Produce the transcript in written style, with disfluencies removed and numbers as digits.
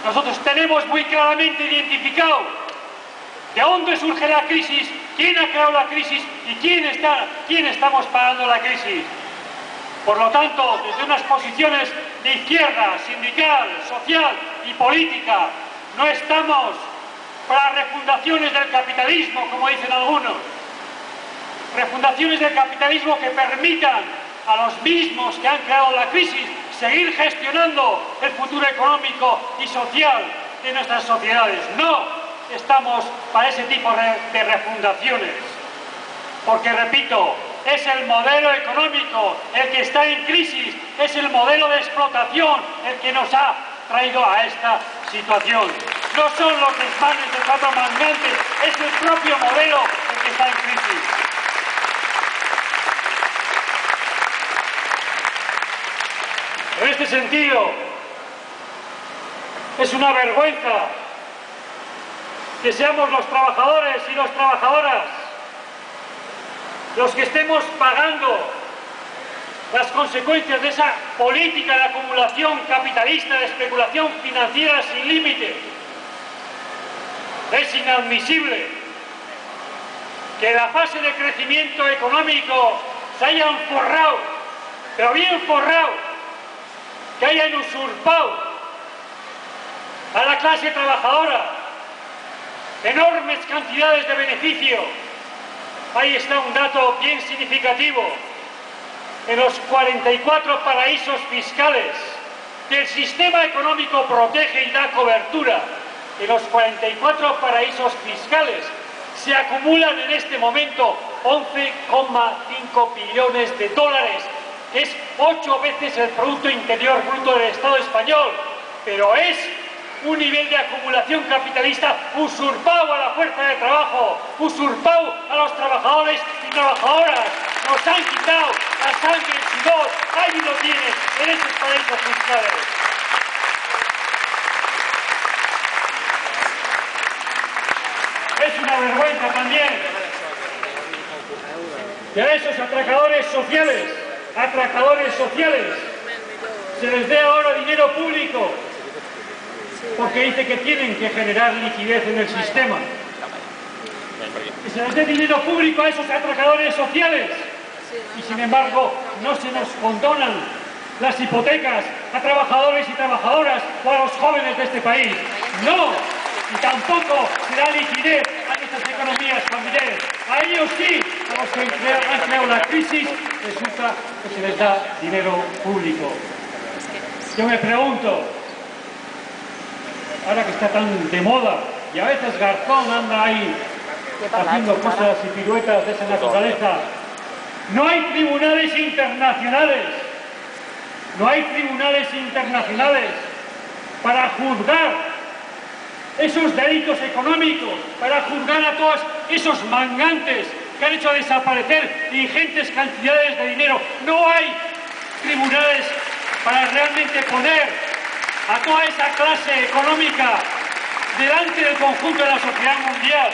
Nosotros tenemos muy claramente identificado de dónde surge la crisis, quién ha creado la crisis y quién estamos pagando la crisis. Por lo tanto, desde unas posiciones de izquierda, sindical, social y política, no estamos para refundaciones del capitalismo, como dicen algunos. Refundaciones del capitalismo que permitan a los mismos que han creado la crisis seguir gestionando el futuro económico y social de nuestras sociedades. No estamos para ese tipo de refundaciones, porque, repito, es el modelo económico el que está en crisis, es el modelo de explotación el que nos ha traído a esta situación. No son los desmanes de cuatro mangantes, es el propio modelo el que está en crisis. En este sentido, es una vergüenza que seamos los trabajadores y las trabajadoras los que estemos pagando las consecuencias de esa política de acumulación capitalista, de especulación financiera sin límite. Es inadmisible que en la fase de crecimiento económico se hayan forrado, pero bien forrado, que hayan usurpado a la clase trabajadora enormes cantidades de beneficio. Ahí está un dato bien significativo. En los 44 paraísos fiscales que el sistema económico protege y da cobertura, en los 44 paraísos fiscales se acumulan en este momento 11,5 billones de dólares, que es 8 veces el Producto Interior Bruto del Estado español, pero es un nivel de acumulación capitalista usurpado a la fuerza de trabajo, usurpado a los trabajadores y trabajadoras. Nos han quitado la sangre, el sudor, ahí lo tienes, en esos paraísos fiscales. Es una vergüenza también que a esos atracadores sociales, se les dé ahora dinero público, porque dice que tienen que generar liquidez en el sistema. Que se les dé dinero público a esos atracadores sociales y, sin embargo, no se nos condonan las hipotecas a trabajadores y trabajadoras o a los jóvenes de este país. ¡No! Y tampoco se da liquidez a nuestras economías familiares. A ellos sí, a los que han creado la crisis, resulta que se les da dinero público. Yo me pregunto, ahora que está tan de moda, y a veces Garzón anda ahí haciendo cosas y piruetas de esa naturaleza, no hay tribunales internacionales, para juzgar esos delitos económicos, para juzgar a todos esos mangantes que han hecho desaparecer ingentes cantidades de dinero. No hay tribunales para realmente poner a toda esa clase económica delante del conjunto de la sociedad mundial.